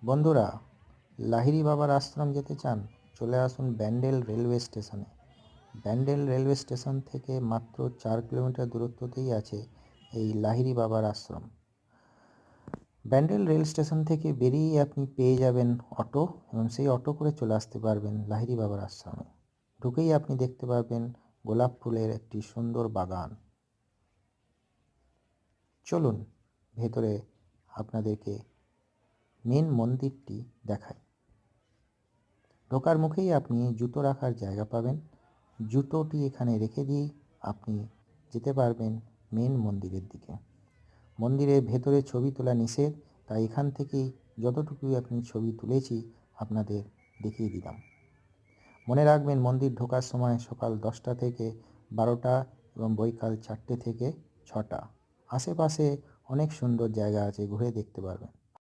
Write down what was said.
বন্ধুরা, লাহিড়ী বাবার আশ্রম যেতে চান? চলে আসুন ব্যান্ডেল রেলওয়ে স্টেশনে। ব্যান্ডেল রেলওয়ে স্টেশন থেকে মাত্র 4 কিলোমিটার দূরত্বতেই আছে এই লাহিড়ী বাবার আশ্রম। ব্যান্ডেল রেল স্টেশন থেকে বেরিয়েই আপনি পেয়ে যাবেন অটো, এবং সেই অটো করে চলে আসতে পারবেন লাহিড়ী বাবার আশ্রমে। ঢুকেই আপনি দেখতে পাবেন গোলাপ ফুলের একটি সুন্দর বাগান। চলুন ভেতরে আপনাদেরকে মেন মন্দিরটি দেখাই। ঢোকার মুখেই আপনি জুতো রাখার জায়গা পাবেন। জুতোটি এখানে রেখে দিয়েই আপনি যেতে পারবেন মেন মন্দিরের দিকে। মন্দিরের ভেতরে ছবি তোলা নিষেধ, তাই এখান থেকেই যতটুকুই আপনি ছবি তুলেছি আপনাদের দেখিয়ে দিলাম। মনে রাখবেন, মন্দির ঢোকার সময় সকাল 10টা থেকে 12টা এবং বৈকাল 4টে থেকে 6টা। আশেপাশে অনেক সুন্দর জায়গা আছে, ঘুরে দেখতে পারবেন।